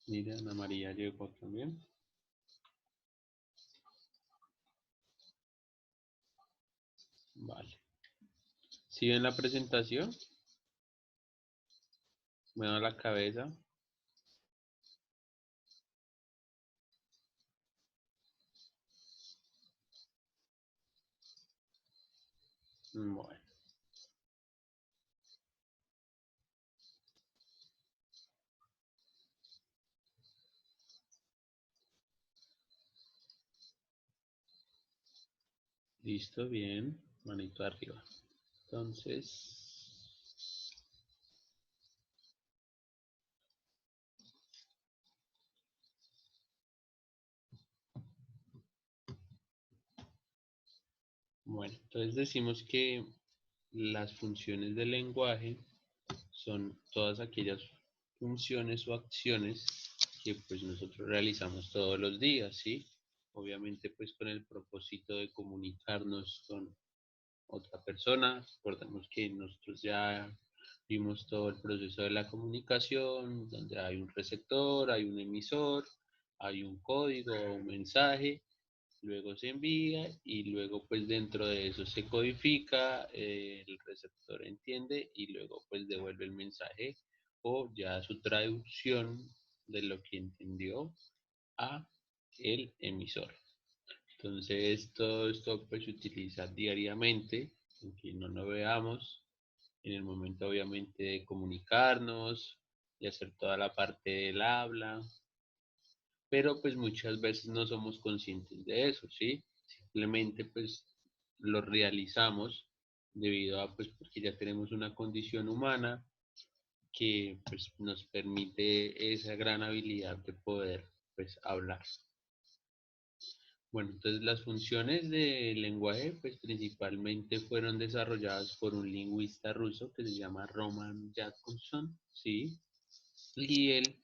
Mira, Ana María llegó también. Vale. ¿Sí ven la presentación? Me da la cabeza. Bueno, listo, bien. Manito arriba. Entonces, bueno, entonces decimos que las funciones del lenguaje son todas aquellas funciones o acciones que pues nosotros realizamos todos los días, ¿sí? Obviamente pues con el propósito de comunicarnos con otra persona. Recordemos que nosotros ya vimos todo el proceso de la comunicación, donde hay un receptor, hay un emisor, hay un código o un mensaje, luego se envía y luego pues dentro de eso se codifica, el receptor entiende y luego pues devuelve el mensaje o ya su traducción de lo que entendió a el emisor. Entonces, todo esto pues se utiliza diariamente, aunque no lo veamos, en el momento obviamente de comunicarnos, de hacer toda la parte del habla, pero pues muchas veces no somos conscientes de eso, ¿sí? Simplemente pues lo realizamos debido a pues porque ya tenemos una condición humana que pues nos permite esa gran habilidad de poder pues hablar. Bueno, entonces las funciones del lenguaje pues principalmente fueron desarrolladas por un lingüista ruso que se llama Roman Jakobson, ¿sí? Y él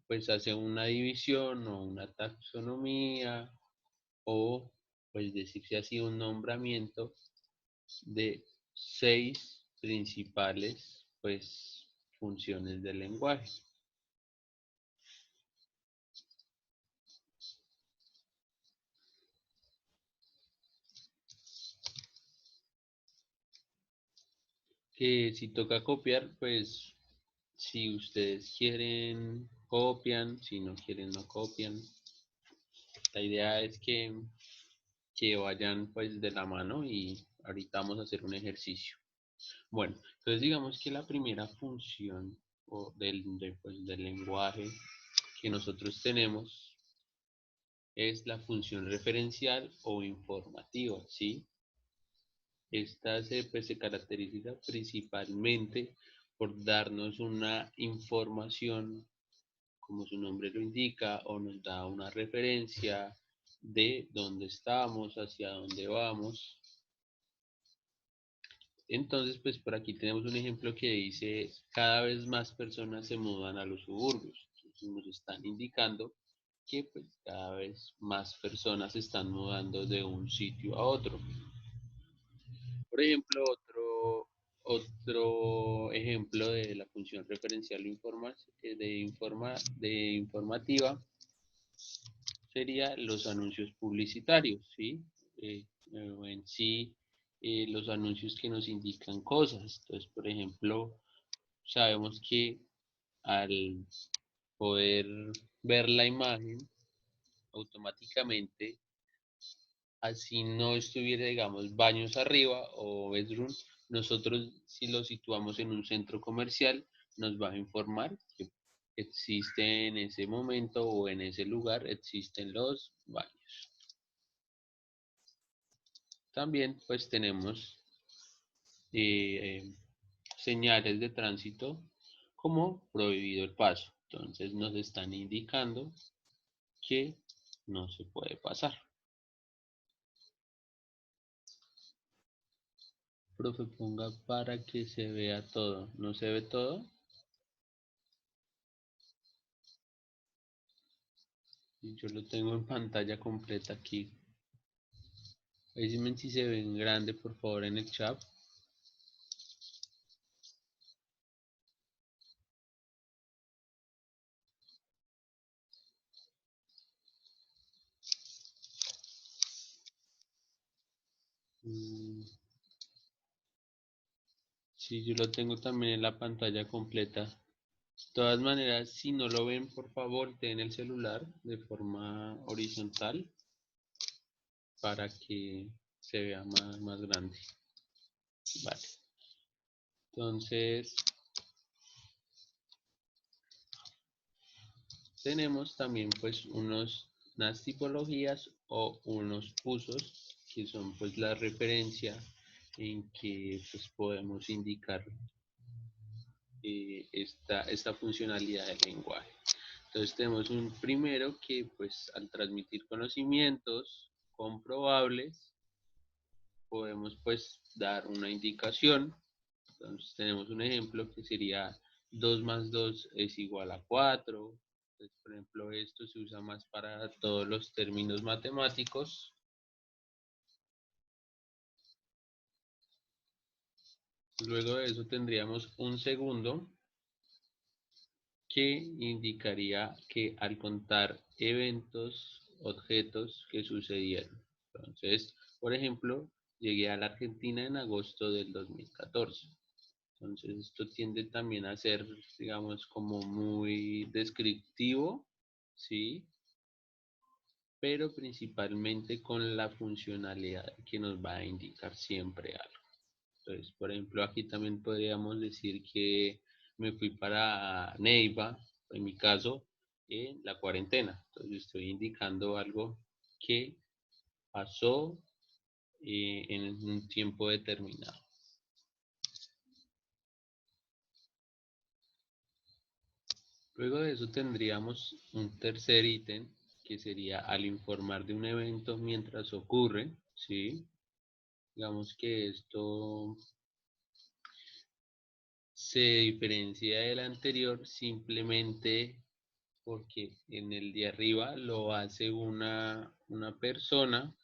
pues hace una división o una taxonomía o pues decirse así un nombramiento de 6 principales pues funciones del lenguaje. Que si toca copiar, pues si ustedes quieren, copian, si no quieren, no copian. La idea es que vayan pues de la mano y ahorita vamos a hacer un ejercicio. Bueno, entonces digamos que la primera función pues, del lenguaje que nosotros tenemos es la función referencial o informativa, ¿sí? Esta pues, se caracteriza principalmente por darnos una información, como su nombre lo indica, o nos da una referencia de dónde estamos, hacia dónde vamos. Entonces, pues por aquí tenemos un ejemplo que dice, cada vez más personas se mudan a los suburbios. Entonces, nos están indicando que pues, cada vez más personas se están mudando de un sitio a otro. Por ejemplo, otro ejemplo de la función referencial de informativa sería los anuncios publicitarios, ¿sí? En sí, los anuncios que nos indican cosas. Entonces, por ejemplo, sabemos que al poder ver la imagen, automáticamente, así no estuviera, digamos, baños arriba o bedroom, nosotros si lo situamos en un centro comercial, nos va a informar que existe en ese momento o en ese lugar, existen los baños. También pues tenemos eh, señales de tránsito como prohibido el paso. Entonces nos están indicando que no se puede pasar. Profe, ponga para que se vea todo. ¿No se ve todo? Y yo lo tengo en pantalla completa aquí. Ahí dime si se ven grande, por favor, en el chat. Mm, sí, yo lo tengo también en la pantalla completa. De todas maneras, si no lo ven, por favor, den el celular de forma horizontal para que se vea más grande. Vale. Entonces, tenemos también pues unas tipologías o unos usos que son pues la referencia en que pues podemos indicar esta funcionalidad del lenguaje. Entonces tenemos un primero que pues al transmitir conocimientos comprobables podemos pues dar una indicación. Entonces tenemos un ejemplo que sería 2 más 2 es igual a 4. Entonces, por ejemplo, esto se usa más para todos los términos matemáticos. Luego de eso tendríamos un segundo que indicaría que al contar eventos, objetos que sucedieron. Entonces, por ejemplo, llegué a la Argentina en agosto del 2014. Entonces, esto tiende también a ser, digamos, como muy descriptivo, ¿sí? Pero principalmente con la funcionalidad que nos va a indicar siempre algo. Entonces, por ejemplo, aquí también podríamos decir que me fui para Neiva, en mi caso, en la cuarentena. Entonces, estoy indicando algo que pasó en un tiempo determinado. Luego de eso tendríamos un tercer ítem que sería al informar de un evento mientras ocurre, ¿sí? Digamos que esto se diferencia del anterior simplemente porque en el de arriba lo hace una persona,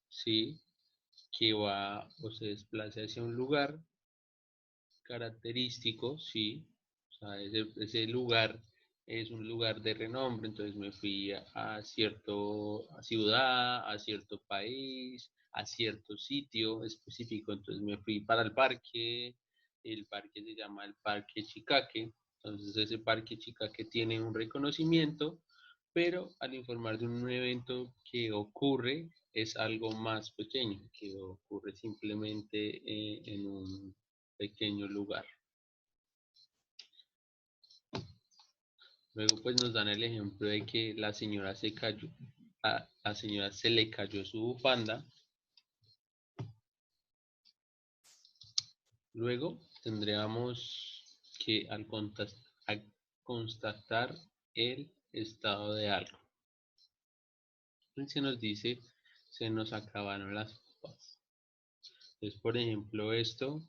¿sí? Que va o se desplaza hacia un lugar característico, ¿sí? O sea, ese lugar es un lugar de renombre, entonces me fui a cierto ciudad, a cierto país, a cierto sitio específico, entonces me fui para el parque se llama el Parque Chicaque, entonces ese Parque Chicaque tiene un reconocimiento, pero al informar de un evento que ocurre es algo más pequeño, que ocurre simplemente en un pequeño lugar. Luego pues nos dan el ejemplo de que la señora se cayó, a la señora se le cayó su bufanda. Luego tendríamos que al constatar el estado de algo. Entonces se nos dice, se nos acabaron las papas. Entonces, por ejemplo, esto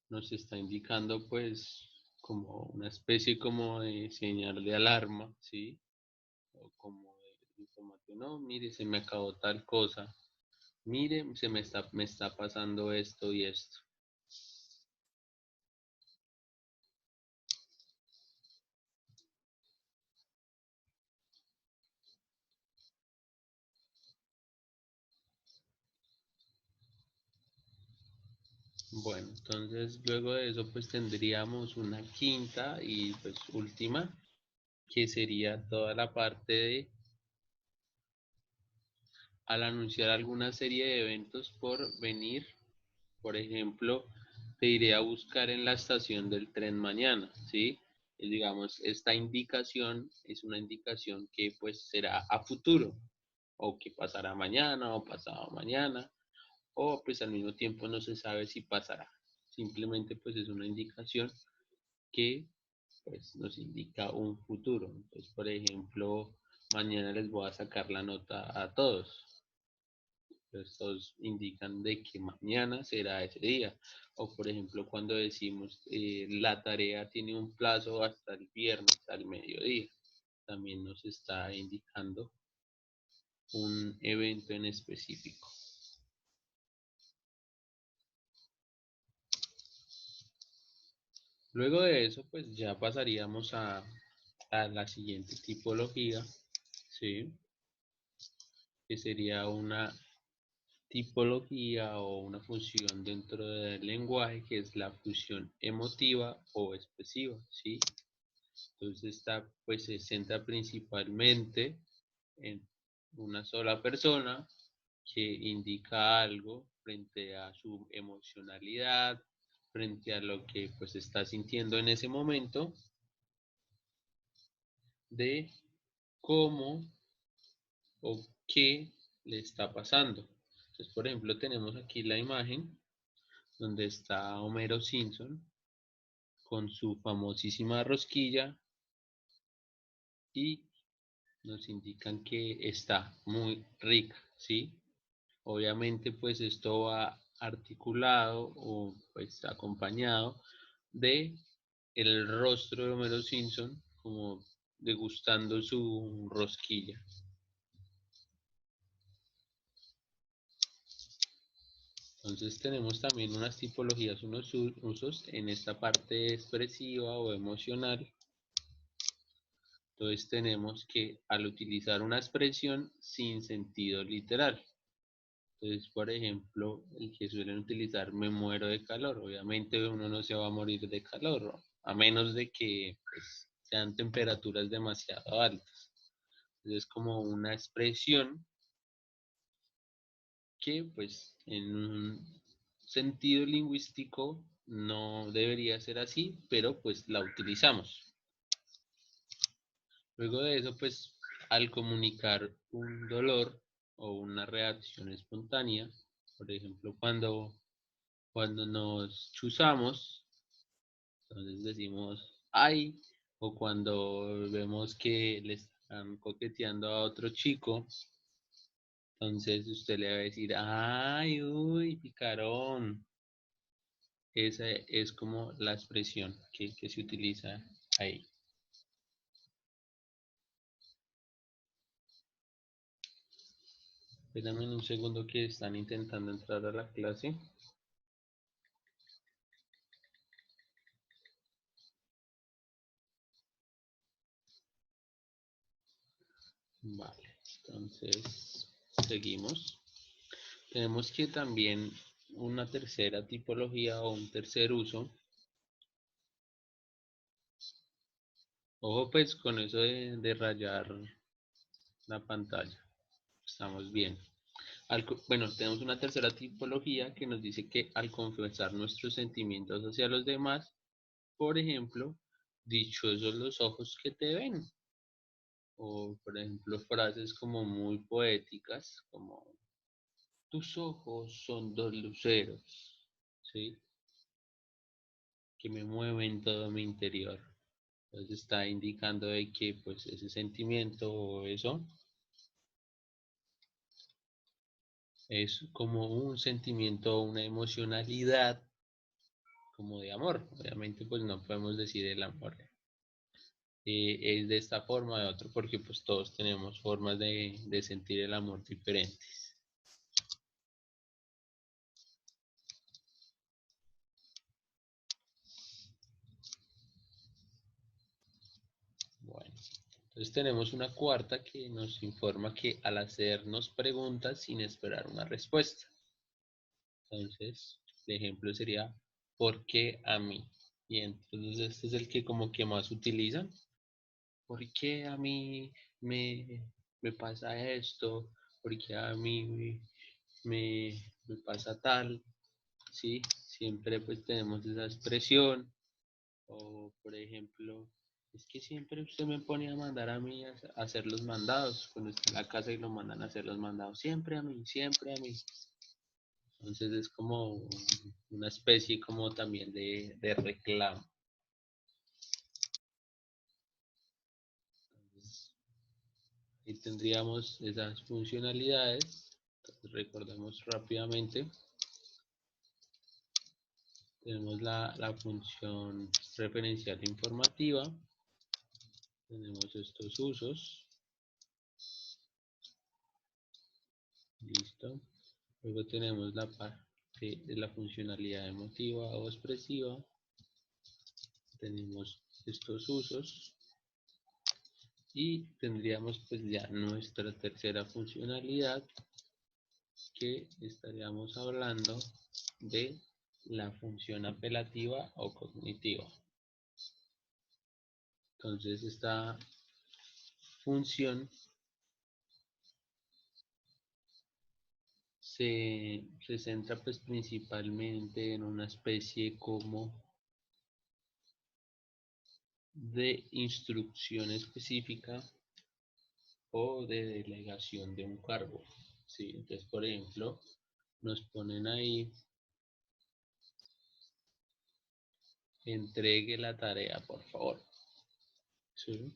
nos está indicando pues como una especie como de señal de alarma, ¿sí? O como de información, no, mire, se me acabó tal cosa, mire, me está pasando esto y esto. Bueno, entonces luego de eso pues tendríamos una quinta y pues última, que sería toda la parte de al anunciar alguna serie de eventos por venir. Por ejemplo, te iré a buscar en la estación del tren mañana, ¿sí? Y digamos, esta indicación es una indicación que pues será a futuro, o que pasará mañana o pasado mañana, o pues al mismo tiempo no se sabe si pasará. Simplemente pues es una indicación que pues nos indica un futuro. Entonces, por ejemplo, mañana les voy a sacar la nota a todos. Estos indican de que mañana será ese día. O por ejemplo, cuando decimos la tarea tiene un plazo hasta el viernes al mediodía, también nos está indicando un evento en específico. Luego de eso, pues ya pasaríamos a la siguiente tipología, ¿sí? Que sería una tipología o una función dentro del lenguaje que es la función emotiva o expresiva, ¿sí? Entonces esta pues se centra principalmente en una sola persona que indica algo frente a su emocionalidad, frente a lo que pues está sintiendo en ese momento, de cómo o qué le está pasando. Entonces, por ejemplo, tenemos aquí la imagen donde está Homero Simpson con su famosísima rosquilla y nos indican que está muy rica, ¿sí? Obviamente, pues esto va articulado o pues acompañado de el rostro de Homero Simpson como degustando su rosquilla. Entonces tenemos también unas tipologías, unos usos en esta parte expresiva o emocional. Entonces tenemos que al utilizar una expresión sin sentido literal. Entonces, por ejemplo, el que suelen utilizar me muero de calor. Obviamente uno no se va a morir de calor, a menos de que pues, sean temperaturas demasiado altas. Entonces es como una expresión que pues en un sentido lingüístico no debería ser así, pero pues la utilizamos. Luego de eso, pues al comunicar un dolor o una reacción espontánea, por ejemplo, cuando nos chuzamos, entonces decimos ay, o cuando vemos que le están coqueteando a otro chico, entonces usted le va a decir ay, uy, picarón. Esa es como la expresión que se utiliza ahí. Espérame un segundo que están intentando entrar a la clase. Vale, entonces seguimos. Tenemos que también una tercera tipología o un tercer uso. Ojo pues con eso de rayar la pantalla. Estamos bien. Bueno, tenemos una tercera tipología que nos dice que al confesar nuestros sentimientos hacia los demás, por ejemplo, dichosos los ojos que te ven. O, por ejemplo, frases como muy poéticas, como tus ojos son dos luceros, ¿sí? Que me mueven todo mi interior. Entonces está indicando de que pues ese sentimiento o eso es como un sentimiento, una emocionalidad como de amor. Obviamente pues no podemos decir el amor es de esta forma o de otro porque pues todos tenemos formas de sentir el amor diferentes. Bueno, entonces tenemos una cuarta que nos informa que al hacernos preguntas sin esperar una respuesta. Entonces, el ejemplo sería, ¿por qué a mí? Y entonces este es el que como que más utilizan. ¿Por qué a mí me, me pasa esto? ¿Por qué a mí me pasa tal? ¿Sí? Siempre pues tenemos esa expresión. O por ejemplo, es que siempre usted me pone a mandar a mí a hacer los mandados. Cuando está en la casa y lo mandan a hacer los mandados. Siempre a mí, siempre a mí. Entonces es como una especie como también de reclamo. Entonces, ahí tendríamos esas funcionalidades. Entonces, recordemos rápidamente. Tenemos la función referencial informativa. Tenemos estos usos. Listo. Luego tenemos la parte de la funcionalidad emotiva o expresiva. Tenemos estos usos. Y tendríamos pues ya nuestra tercera funcionalidad que estaríamos hablando de la función apelativa o cognitiva. Entonces esta función se centra pues principalmente en una especie como de instrucción específica o de delegación de un cargo. ¿Sí? Entonces, por ejemplo, nos ponen ahí, entregue la tarea, por favor. ¿Sí?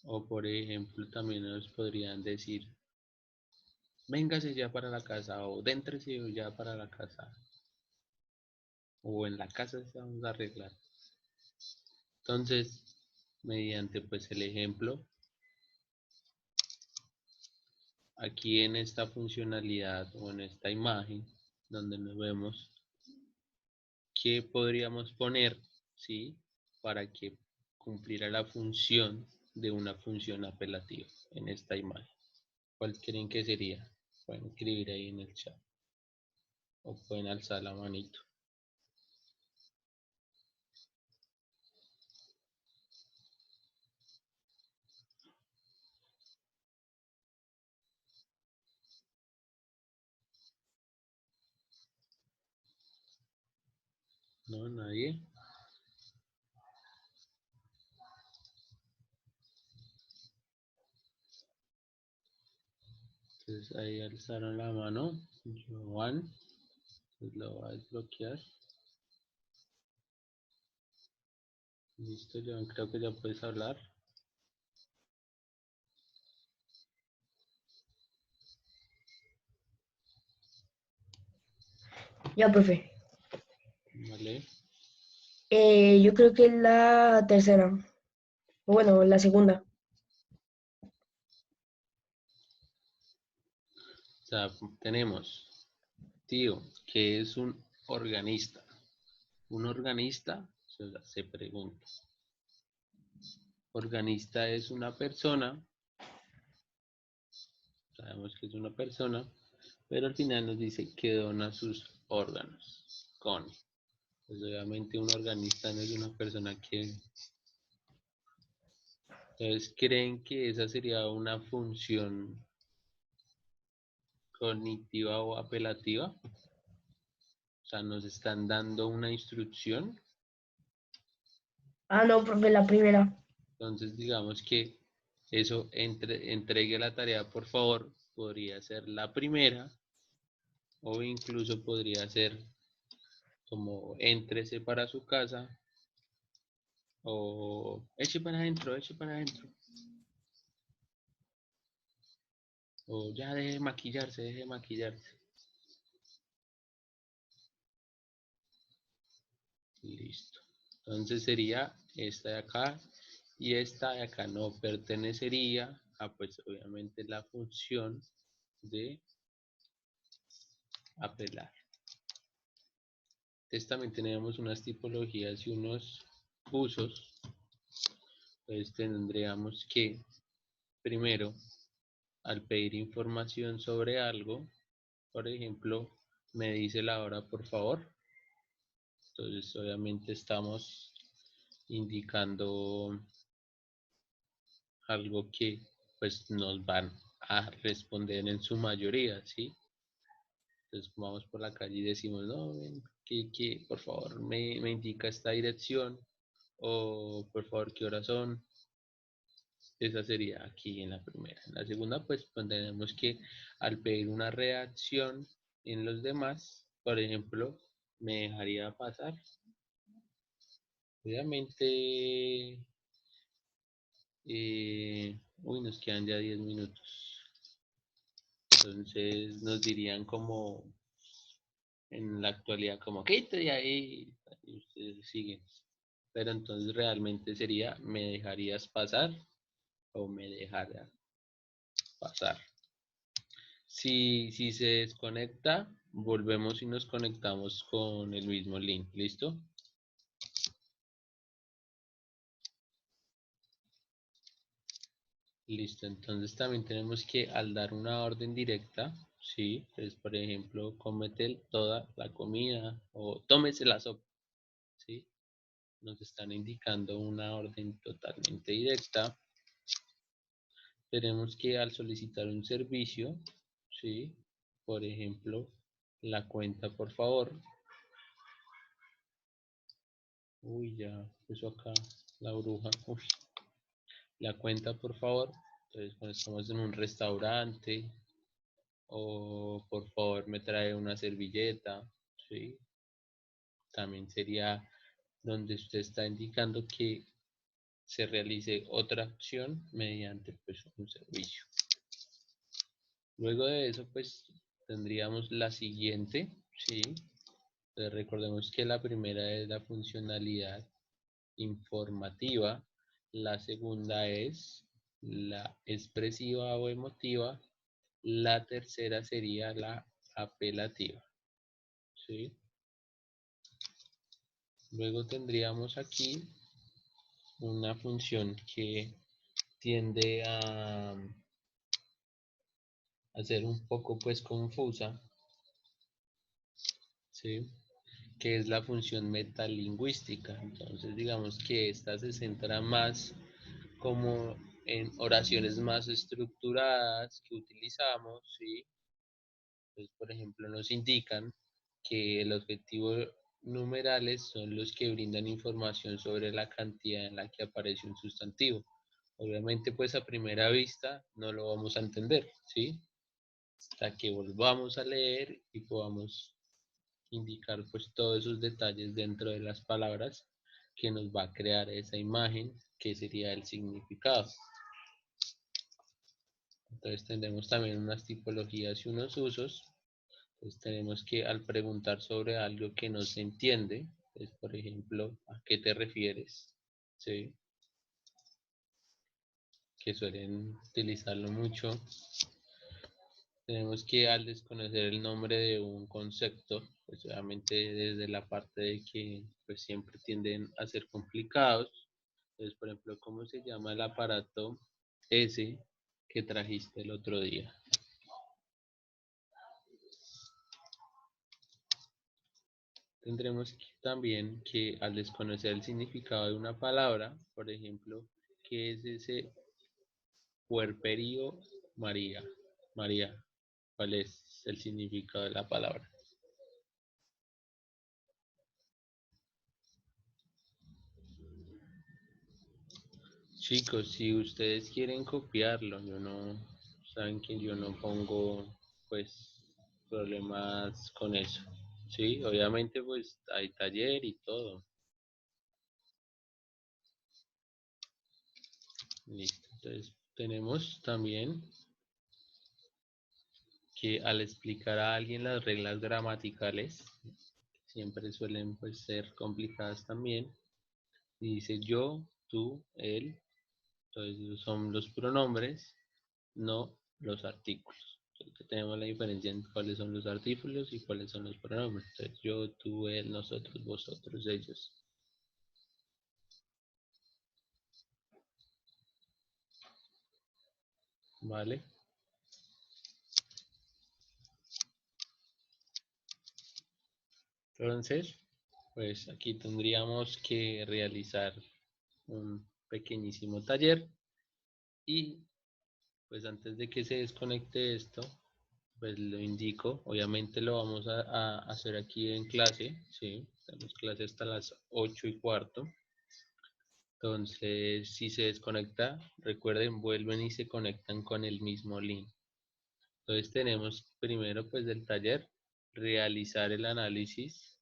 O por ejemplo, también nos podrían decir, véngase ya para la casa o déntrese ya para la casa. O en la casa se vamos a arreglar. Entonces, mediante pues el ejemplo, aquí en esta funcionalidad o en esta imagen, donde nos vemos, ¿qué podríamos poner, sí, para que cumpliera la función de una función apelativa en esta imagen? ¿Cuál creen que sería? Pueden escribir ahí en el chat o pueden alzar la manito. ¿No? ¿Nadie? Entonces ahí alzaron la mano. Joan, pues lo va a desbloquear. Listo, Joan, creo que ya puedes hablar. Ya, profe. Vale. Yo creo que es la tercera. Bueno, la segunda. O sea, tenemos tío, que es un organista. Un organista, se pregunta. Organista es una persona, sabemos que es una persona, pero al final nos dice que dona sus órganos. Pues obviamente un organista no es una persona que... Entonces, ¿creen que esa sería una función cognitiva o apelativa? O sea, nos están dando una instrucción. Ah, no, profe, la primera. Entonces, digamos que eso entregue la tarea, por favor, podría ser la primera o incluso podría ser como éntrese para su casa o eche para adentro, eche para adentro. O ya deje de maquillarse, deje de maquillarse. Listo. Entonces sería esta de acá y esta de acá no pertenecería a pues obviamente la función de apelar. Entonces también tenemos unas tipologías y unos usos. Entonces tendríamos que primero al pedir información sobre algo, por ejemplo, me dice la hora por favor. Entonces obviamente estamos indicando algo que pues nos van a responder en su mayoría, ¿sí? Entonces vamos por la calle y decimos, no, ven, que por favor me indica esta dirección o por favor qué horas son. Esa sería aquí en la primera. En la segunda pues tenemos que al pedir una reacción en los demás, por ejemplo, me dejaría pasar. Obviamente, nos quedan ya 10 minutos. Entonces nos dirían como en la actualidad, como quítate de ahí, y ustedes siguen. Pero entonces realmente sería, ¿me dejarías pasar o me dejaría pasar? Si se desconecta, volvemos y nos conectamos con el mismo link. ¿Listo? Listo, entonces también tenemos que al dar una orden directa, sí, pues por ejemplo, cómete toda la comida o tómese la sopa, sí, nos están indicando una orden totalmente directa. Tenemos que al solicitar un servicio, sí, por ejemplo, la cuenta, por favor. Uy, ya puso acá la bruja. Uy, la cuenta, por favor. Entonces, cuando estamos en un restaurante, o por favor me trae una servilleta, ¿sí? También sería donde usted está indicando que se realice otra acción mediante pues, un servicio. Luego de eso, pues tendríamos la siguiente, ¿sí? Entonces, recordemos que la primera es la funcionalidad informativa, la segunda es la expresiva o emotiva, la tercera sería la apelativa, ¿sí? Luego tendríamos aquí una función que tiende a ser un poco pues confusa, ¿sí? Que es la función metalingüística. Entonces digamos que esta se centra más como en oraciones más estructuradas que utilizamos, ¿sí? Entonces, por ejemplo, nos indican que el objetivo numerales son los que brindan información sobre la cantidad en la que aparece un sustantivo. Obviamente, pues a primera vista no lo vamos a entender, ¿sí? Hasta que volvamos a leer y podamos indicar pues todos esos detalles dentro de las palabras que nos va a crear esa imagen que sería el significado. Entonces tendremos también unas tipologías y unos usos. Entonces tenemos que al preguntar sobre algo que no se entiende, pues por ejemplo, ¿a qué te refieres? ¿Sí? Que suelen utilizarlo mucho. Tenemos que al desconocer el nombre de un concepto, pues obviamente desde la parte de que pues siempre tienden a ser complicados. Entonces, por ejemplo, ¿cómo se llama el aparato ese que trajiste el otro día? Tendremos también que al desconocer el significado de una palabra, por ejemplo, ¿qué es ese puerperio María? María, ¿cuál es el significado de la palabra? Chicos, si ustedes quieren copiarlo, yo no, saben que yo no pongo pues problemas con eso. Sí, obviamente pues hay taller y todo. Listo. Entonces tenemos también que al explicar a alguien las reglas gramaticales, siempre suelen pues ser complicadas también. Y dice yo, tú, él, entonces son los pronombres, no los artículos. Entonces tenemos la diferencia en cuáles son los artículos y cuáles son los pronombres. Entonces yo, tú, él, nosotros, vosotros, ellos. ¿Vale? Entonces, pues aquí tendríamos que realizar un pequeñísimo taller y pues antes de que se desconecte esto, pues lo indico, obviamente lo vamos a hacer aquí en clase, ¿sí? Tenemos clase hasta las 8:15. Entonces, si se desconecta, recuerden, vuelven y se conectan con el mismo link. Entonces tenemos primero pues del taller, realizar el análisis.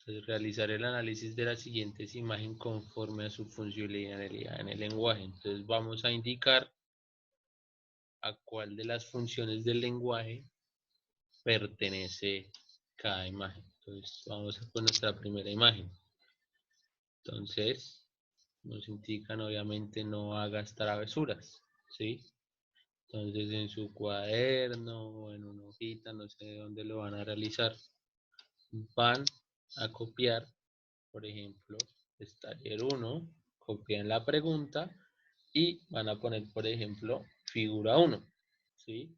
Entonces, realizar el análisis de las siguientes imágenes conforme a su funcionalidad en el lenguaje. Entonces vamos a indicar a cuál de las funciones del lenguaje pertenece cada imagen. Entonces vamos con nuestra primera imagen. Entonces nos indican obviamente no hagas travesuras, ¿sí? Entonces en su cuaderno o en una hojita, no sé dónde lo van a realizar, van a copiar, por ejemplo, taller 1 copian la pregunta y van a poner, por ejemplo, figura 1, ¿sí?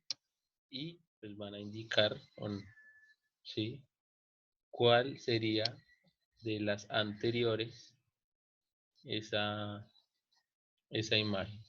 Y pues van a indicar, ¿sí? ¿Cuál sería de las anteriores esa, esa imagen?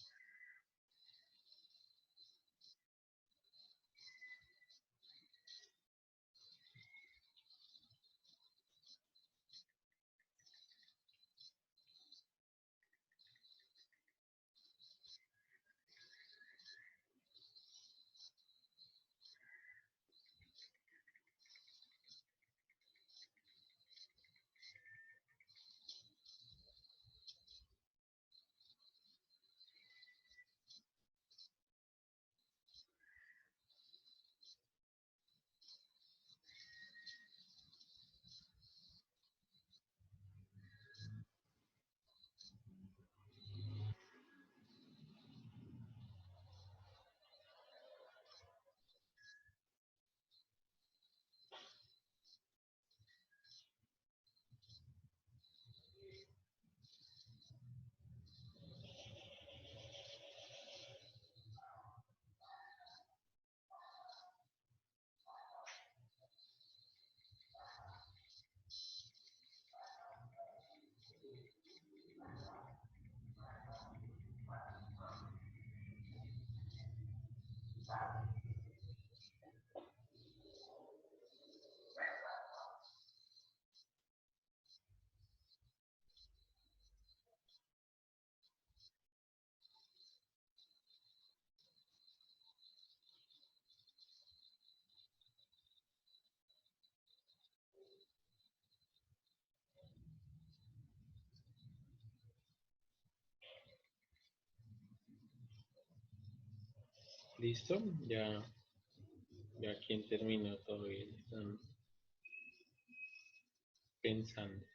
¿Listo? Ya quien terminó todavía están pensando.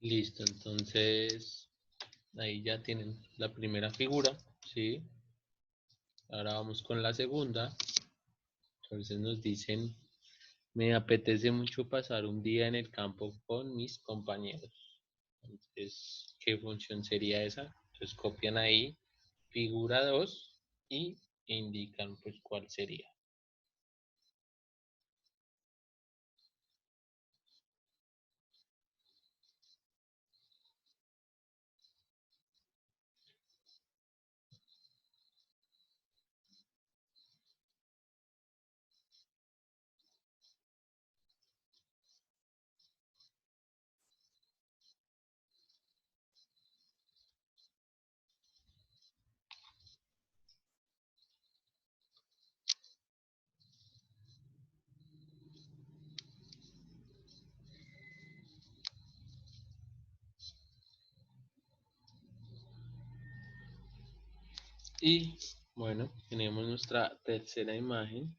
Listo, entonces ahí ya tienen la primera figura, ¿sí? Ahora vamos con la segunda. Entonces nos dicen, me apetece mucho pasar un día en el campo con mis compañeros. Entonces, ¿qué función sería esa? Entonces copian ahí figura 2 y indican pues cuál sería. Y bueno, tenemos nuestra tercera imagen.